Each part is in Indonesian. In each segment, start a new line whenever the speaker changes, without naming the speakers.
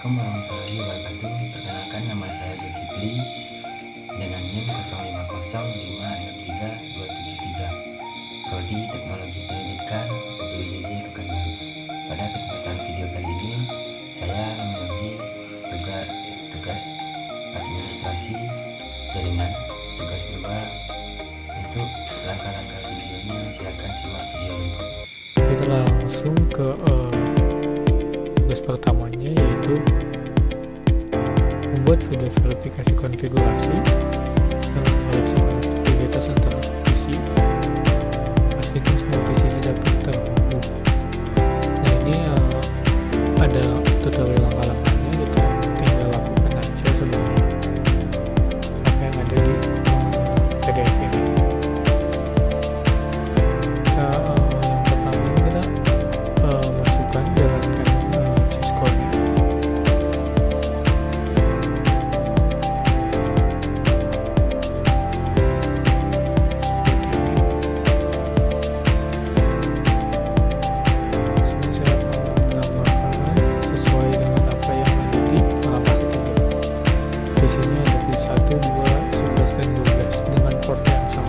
Assalamualaikum warahmatullahi wabarakatuh. Perkenalkan, nama saya Zulkifli dengan NIM 0505632773, Prodi Teknologi Pendidikan UPYJ Pekanbaru. Pada kesempatan video kali ini saya membagi tugas administrasi jaringan tugas 2. Untuk langkah-langkah videonya silakan simak video berikut.
Kita langsung ke tugas pertamanya, yaitu membuat video verifikasi konfigurasi dan mengoreksi konektivitas antara PC. Pastikan semua PC-nya dapat terhubung. Nah, ini ada tutorial langkah-langkahnya, kita tinggal lakukan aja sebelumnya apa yang ada di PDF ini. Yang pertama kita masukkan jalankan syscall-nya. Sini saya menambahkan sesuai dengan apa yang ada di halaman 3. Di sini ada pin 1, 2, 11 dan 12 dengan port yang sama.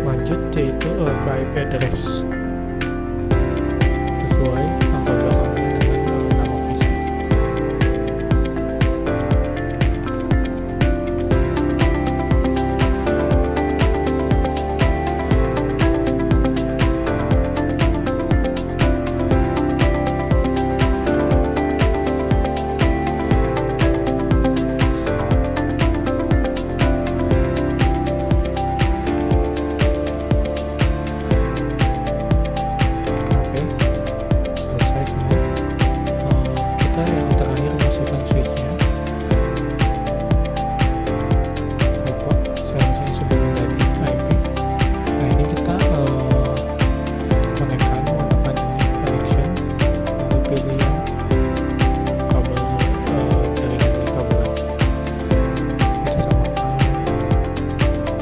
Lanjut, yaitu ke IP address sesuai angka belakangnya dengan nama PC. Oke, selesai semua. Kita yang terakhir masukkan switch-nya. Lupa, saya masih sebelum tadi IP. Nah, ini kita konekkan menggunakan connection, lalu pilih yang kabel jaringan ini kabel. Kita samakan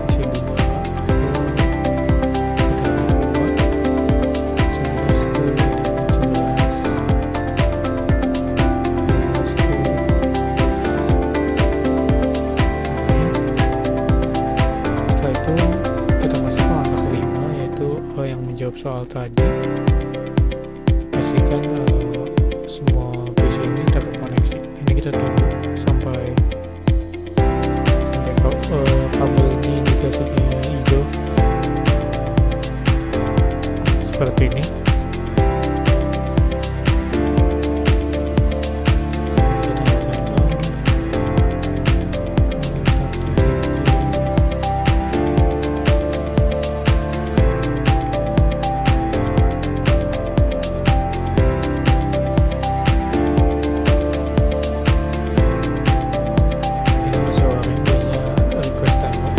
isi 2 ke 11 ke 11. Setelah itu kita masuk ke langkah kelima, yaitu yang menjawab soal tadi. Pastikan semua PC ini terkoneksi. Ini kita tunggu sampai kabel ini indikasinya hijau seperti ini. Kita centang. Ini masih warnanya request timer.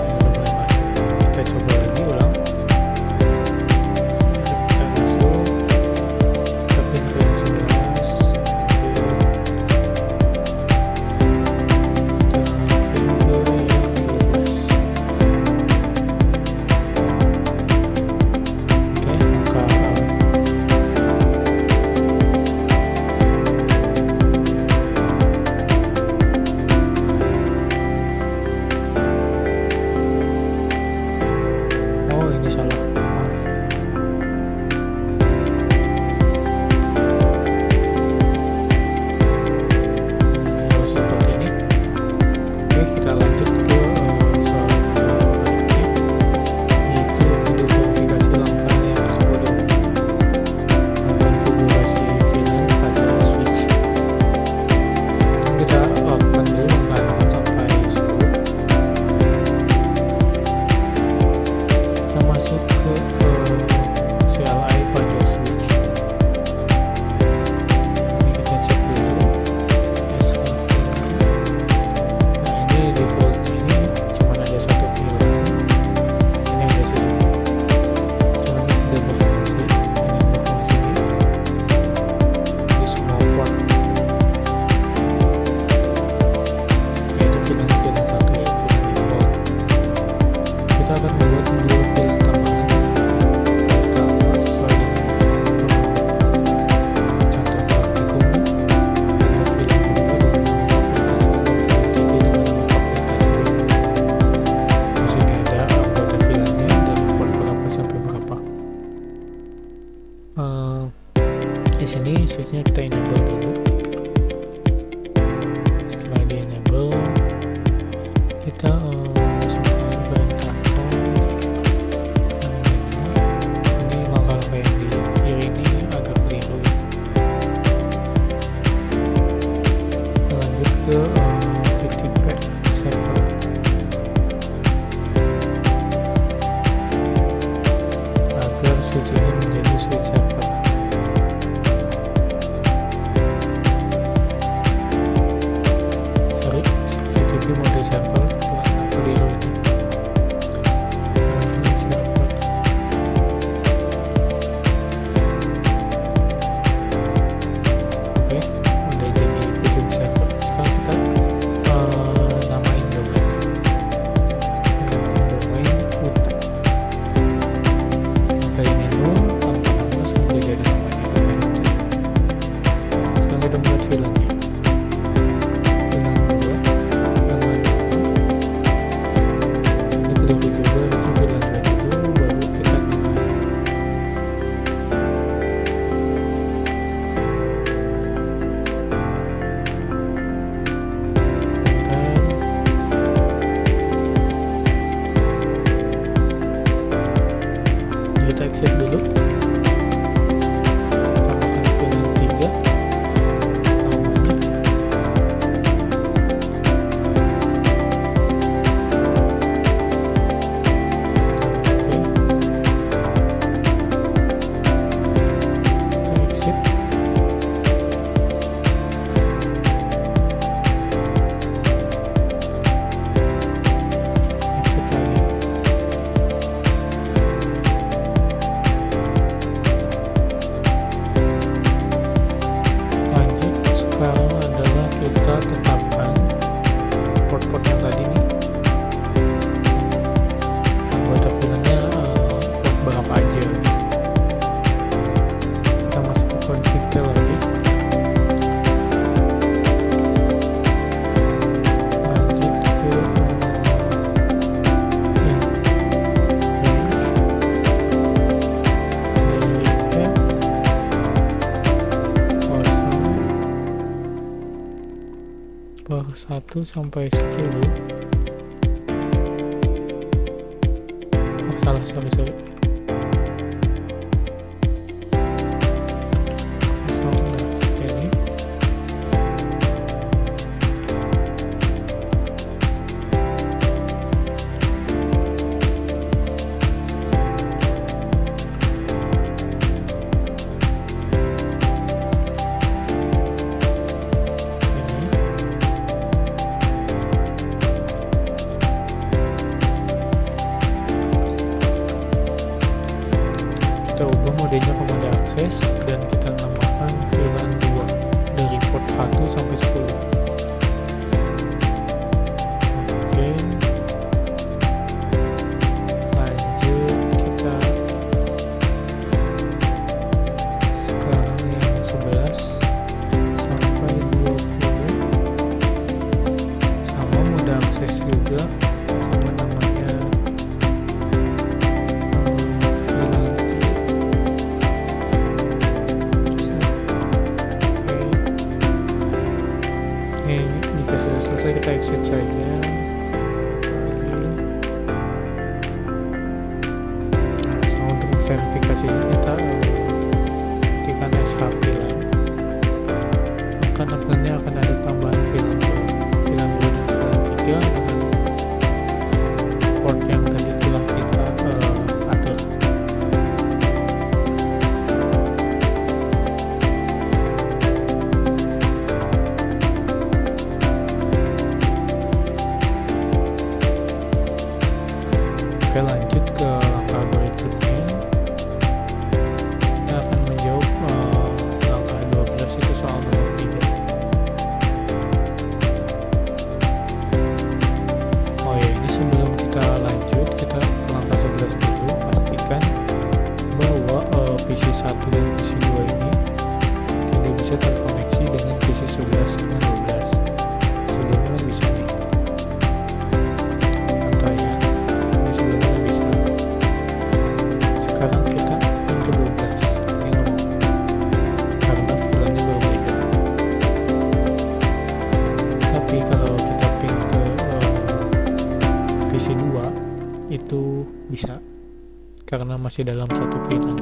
Ini udah mulai klik juga itu VLAN dulu baru kita kita exit dulu, tambahkan VLAN 1 sampai 10. Oh, salah, sorry. 0, ini. Kita ubah modenya ke mode akses dan kita namakan VLAN 2 dari port 1 sampai 10. Oke, lanjut kita sekarang yang 11 sampai 20 sama mode akses juga, sama namanya jika sudah selesai kita exit saja. Nah, sama untuk verifikasinya kita ketikkan SH VLAN, maka nantinya akan ada tambahan VLAN 2 dan VLAN 3 dengan port yang tadi telah kita atur. Oke, lanjut ke langkah berikutnya. Kita akan menjawab langkah 12 itu soal nomor 3. Oh ya, ini sebelum kita lanjut, kita ke langkah 11 dulu. Pastikan bahwa PC 1 dan PC 2 ini tidak bisa terkoneksi dengan PC 11 dan 12. Sebelumnya kan bisa nih. Contohnya sekarang kita pin ke 12 ini ngomong karena VLAN-nya berbeda. Tapi kalau kita pin ke PC 2 itu bisa karena masih dalam satu VLAN.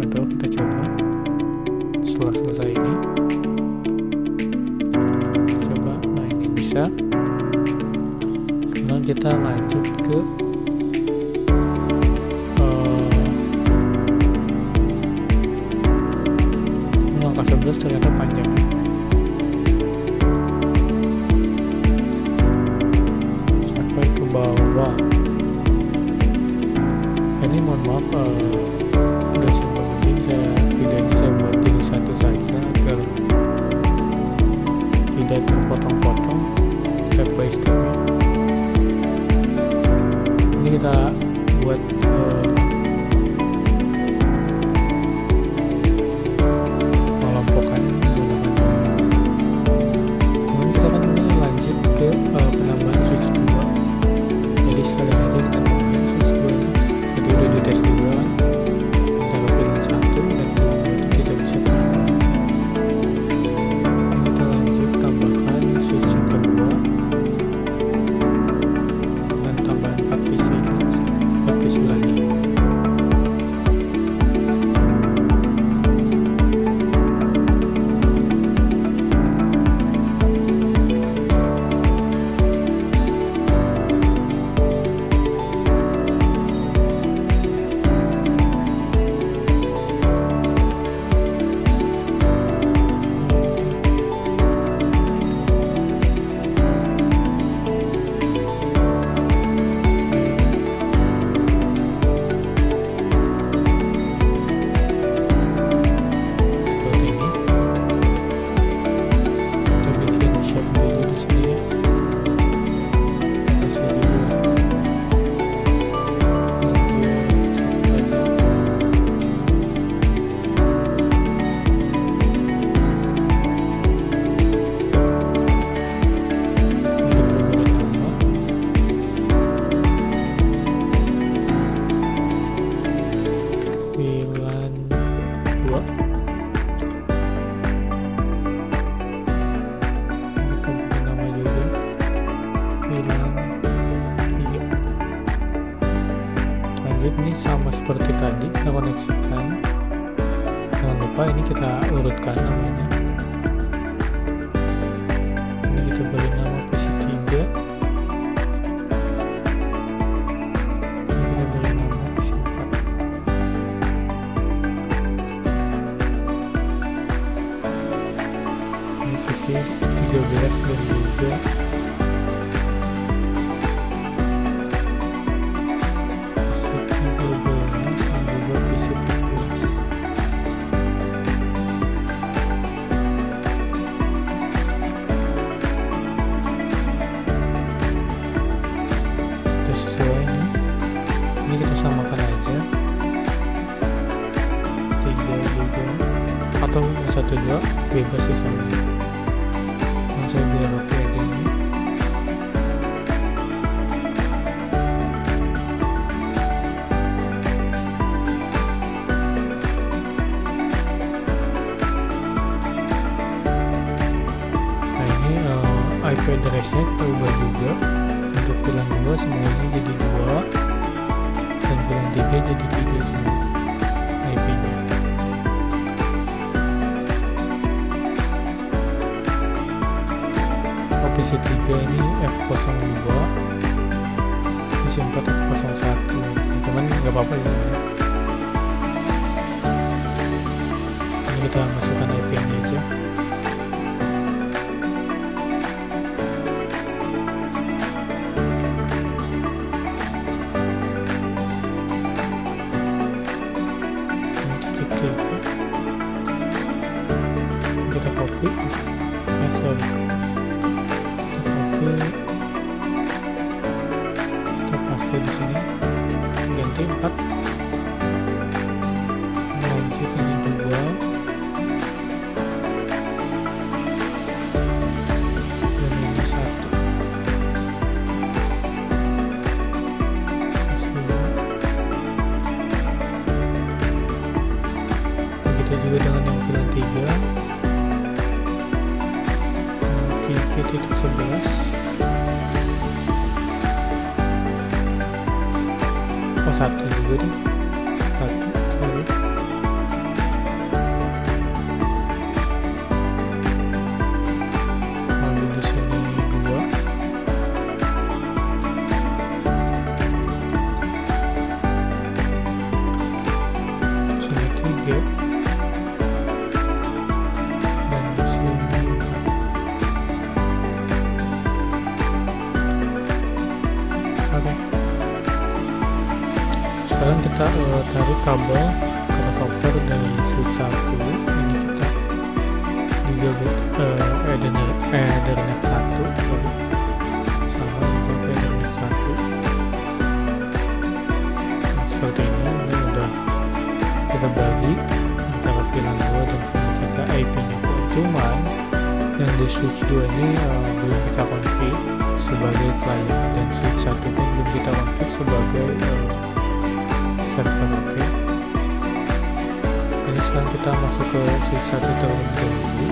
Atau kita coba setelah selesai ini, coba, nah ini bisa. Sekarang kita lanjut ke langkah 11 ternyata panjang. Sampai ke bawah. Ini mohon maaf, udah simpan mending video ini saya buat jadi satu saja agar tidak terpotong-potong step by step. Ini kita buat melompokan kemudian kita kan sama seperti tadi kita koneksikan. Jangan lupa ini kita urutkan namanya. Ini kita beri nama PC3. Ini kita beri nama PC4. Ini PC13 dan juga sesuai nih. Ini kita samakan aja 3 juga atau 1 2 bebas sih sebenarnya. Saya biar oke aja nih. Nah ini IP address-nya kita ubah juga. Untuk VLAN 2 semuanya jadi 2 dan VLAN 3 jadi 3 semua IP-nya. PC3 ini F02, PC4 F01, cuman nggak apa-apa sih. Ini kita masukkan IP-nya aja. Kita copy, kita paste di sini, ganti 4, lanjut ini 2, dan ini 1. Begitu juga dengan yang VLAN 3. 3.11 oh 1 juga deh, 1 sorry. Lalu di sini 2, sini 3, dan di sini. Sekarang kita tarik kabel crossover dari switch 1. Ini kita gigabit Ethernet 1 sama sampai Ethernet 1. Nah, seperti ini udah kita bagi antara VLAN 2 dan VLAN 3 IP-nya. Cuman yang di switch 2 ini belum kita config sebagai client, dan switch 1 pun belum kita config sebagai server. Oke. Jadi sekarang kita masuk ke switch 1 terlebih dahulu.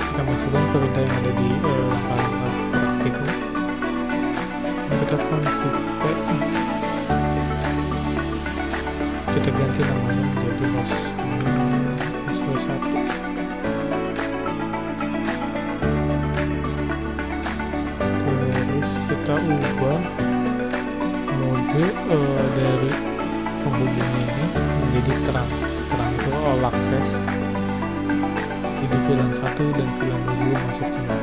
Kita masukkan perintah yang ada di langkah-langkah praktikal. Kita config kita ganti namanya menjadi host 1. Kita ubah mode dari penghubung ini menjadi terang itu all access. Jadi VLAN 1 dan VLAN 2 masuk semua.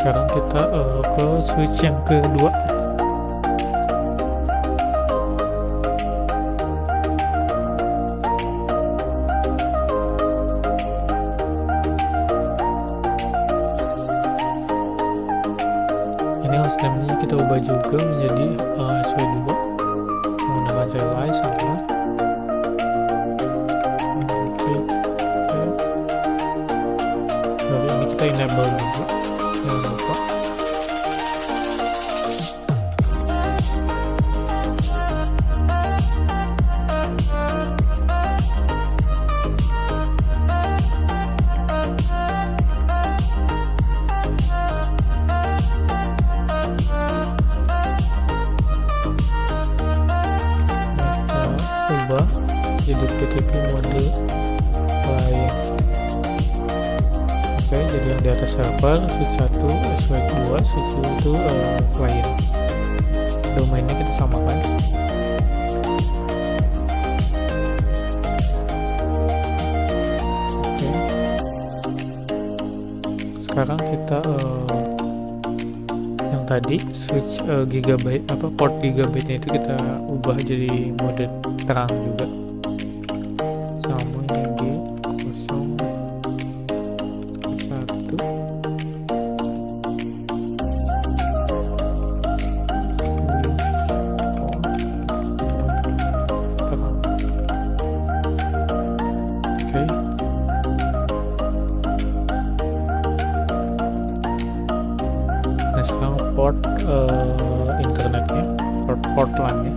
sekarang kita ke switch yang kedua. Ini host name-nya kita ubah juga menjadi SW2 menggunakan CLI sama. Lalu ini kita enable juga, jangan lupa. Ubah jadi FTP mode lain. Oke, jadi yang di atas server switch 1 SW2, switch 2 itu client. Domainnya kita samakan. Oke, sekarang kita yang tadi switch gigabyte port gigabyte nya itu kita ubah jadi mode terang juga, sama ini G01. Oke. Nah, sekarang port internetnya, port LAN-nya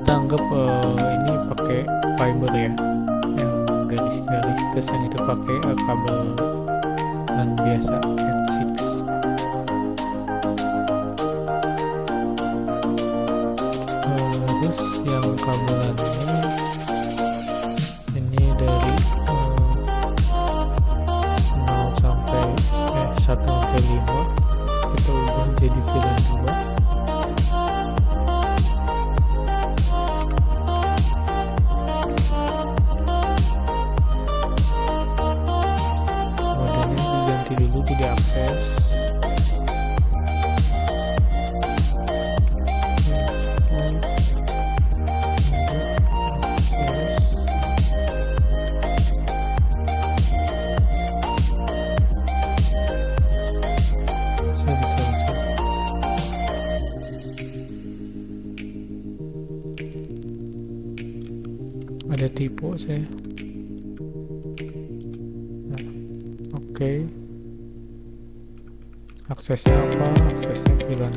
kita anggap ini pakai fiber ya, yang garis-garis, terus yang itu pakai kabel LAN biasa Cat6. Terus yang kabel LAN-nya ini dari 0 sampai 1 sampai 5 kita ubah jadi VLAN 2. Dulu tidak akses. Ada tipe saya. Nah, oke. Aksesnya apa? Aksesnya VLAN.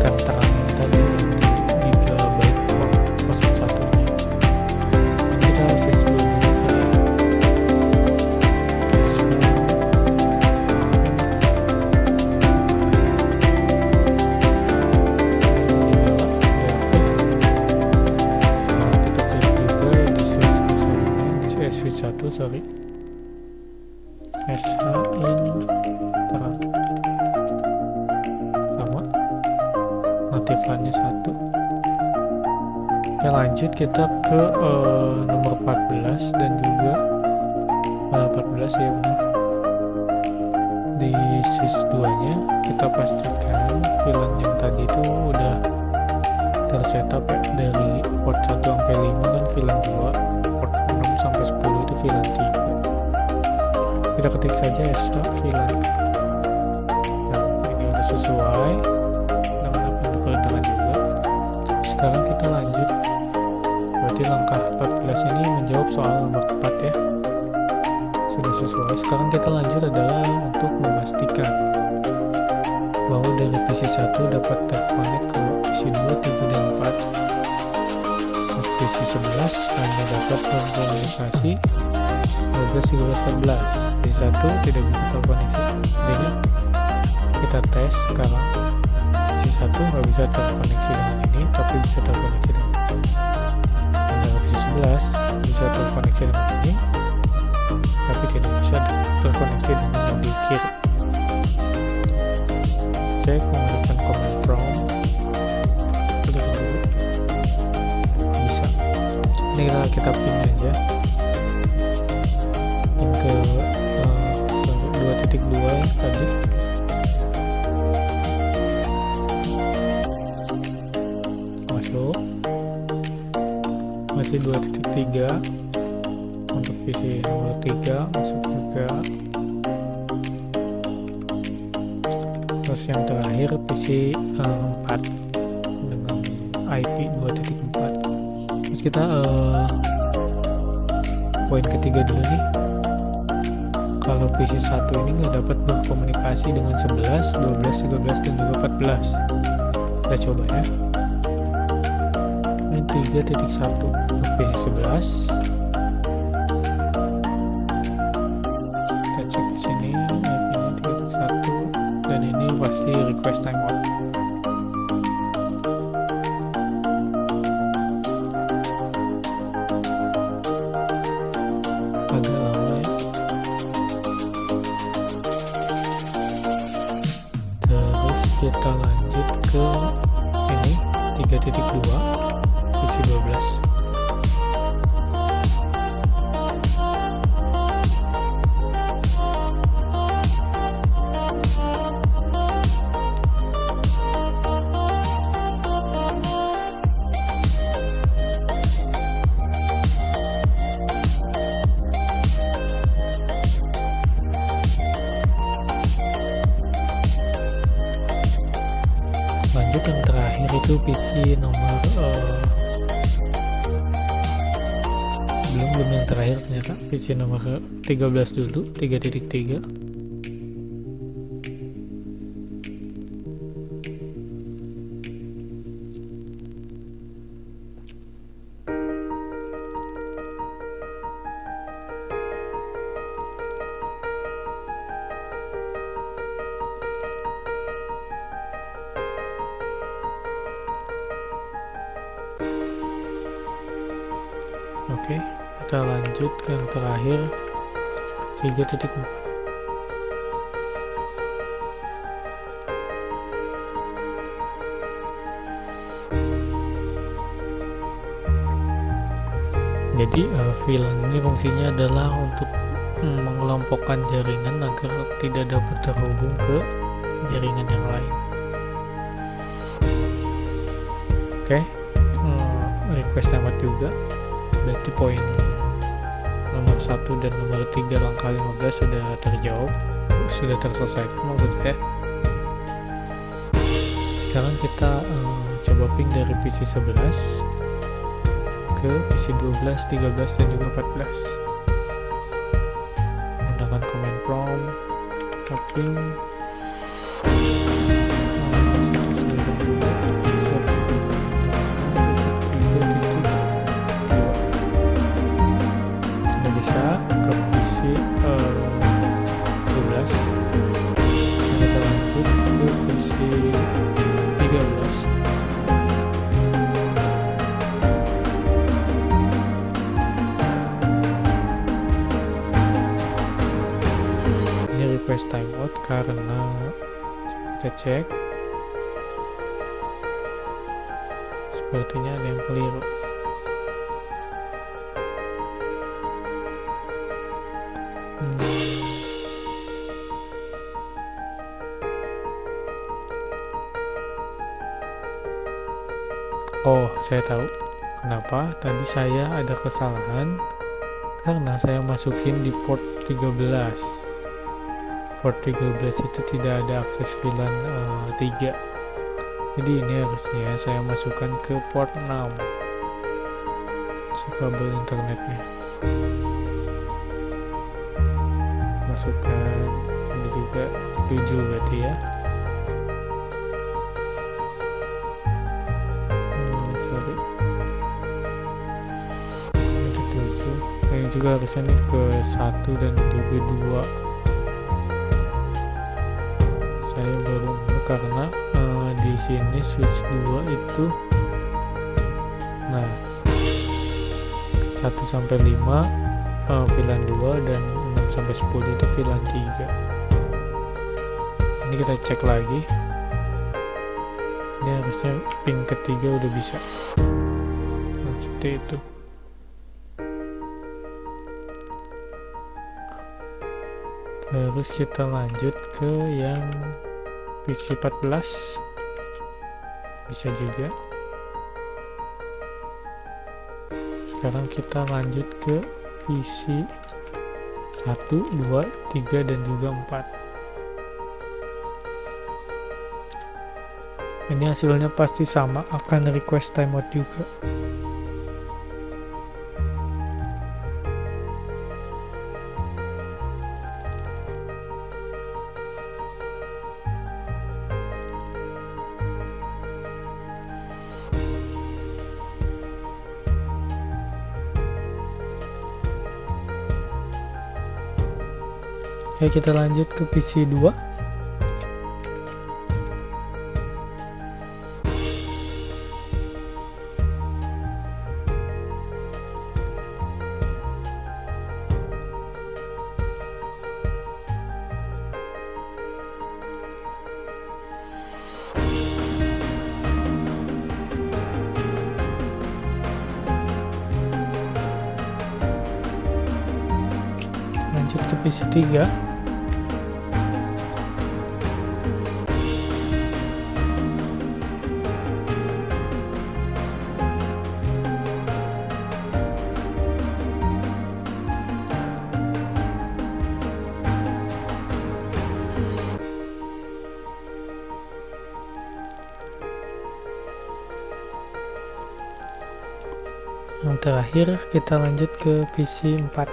mematikan terang yang tadi di gigabyte 01 nya. Kita switch dulu kali ya. Switch 1 sorry, SH in terang sama notifannya 1. Oke, lanjut kita ke nomor 14 dan juga 14 ya benar. Di switch 2 nya kita pastikan VLAN yang tadi itu udah tersetup ya, dari port 1 sampai 5 kan VLAN 2, port 6 sampai 10 itu VLAN 3. Kita ketik saja SH VLAN. Nah, ini udah sesuai dengan apa yang diperintahkan juga. Sekarang kita lanjut. Berarti langkah 14 ini menjawab soal nomor 4 ya. Sudah sesuai. Sekarang kita lanjut adalah untuk memastikan bahwa dari PC 1 dapat terkonek ke PC 2, 3, dan 4. Untuk PC 11 hanya dapat berkomunikasi 12, 13, 14. PC 1 tidak bisa terkoneksi. Jadi kita tes sekarang. PC 1 nggak bisa terkoneksi dengan ini, tapi bisa terkoneksi dengan ini. Dan PC 11 bisa terkoneksi dengan ini, tapi tidak bisa terkoneksi dengan yang di kiri. Cek menggunakan command prompt. Klik dulu. Bisa. Ini kita pin aja. Pin ke 2.2 yang tadi. Masuk. Masih 2.3 untuk PC nomor 3 masuk juga. Terus yang terakhir PC 4 dengan IP 2.4. Terus kita poin ketiga dulu nih. Kalau PC 1 ini nggak dapat berkomunikasi dengan 11, 12, 13, dan juga 14. Kita coba ya. Ini 3.1 untuk PC 11. Kita cek di sini IP-nya 3.1 dan ini pasti request timeout. Agak lama ya. Terus kita lanjut ke ini 3.2 PC 12. Lanjut yang terakhir itu PC nomor belum yang terakhir ternyata PC nomor 13 dulu 3.3. Oke, kita lanjut ke yang terakhir 3.4. Jadi VLAN ini fungsinya adalah untuk mengelompokkan jaringan agar tidak dapat terhubung ke jaringan yang lain. Oke, request tamat juga. Berarti poin nomor 1 dan nomor 3 langkah 15 sudah terjawab, sudah terselesaikan maksudnya. Sekarang kita coba ping dari PC 11 ke PC 12, 13, dan juga 14. Menggunakan command prompt ping 192 cek. Sepertinya ada yang keliru. Oh, saya tahu kenapa tadi saya ada kesalahan, karena saya masukin di port 13. Port 13 itu tidak ada akses VLAN 3. Jadi ini harusnya saya masukkan ke port 6 si kabel internetnya. Masukkan ini juga 7 berarti ya. Sorry, ini 7. Ini juga harusnya nih ke 1 dan juga 2. Saya baru karena di sini switch 2 itu, nah 1 sampai 5 VLAN 2 dan 6 sampai 10 itu VLAN 3. Ini kita cek lagi. Ini harusnya pin ketiga udah bisa. Nah, seperti itu. Terus kita lanjut ke yang PC 14. Bisa juga. Sekarang kita lanjut ke PC 1, 2, 3 dan juga 4. Ini hasilnya pasti sama, akan request timeout juga. Oke, kita lanjut ke PC 2. Lanjut ke PC 3. Yang terakhir kita lanjut ke PC 4.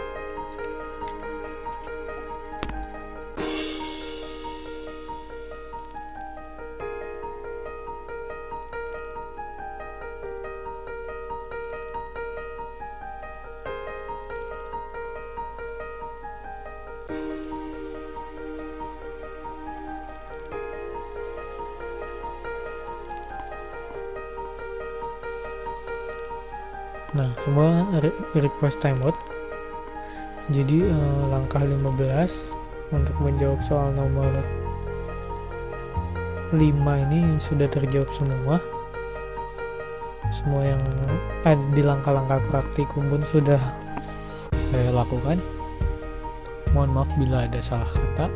Nah, semua request timeout. Jadi langkah 15 untuk menjawab soal nomor 5 ini sudah terjawab semua. Semua yang ada di langkah-langkah praktikum pun sudah saya lakukan. Mohon maaf bila ada salah kata.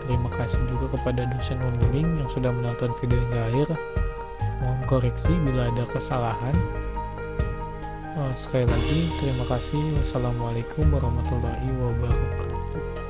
Terima kasih juga kepada dosen pembimbing yang sudah menonton video hingga akhir. Mohon koreksi bila ada kesalahan. Sekali lagi terima kasih. Wassalamualaikum warahmatullahi wabarakatuh.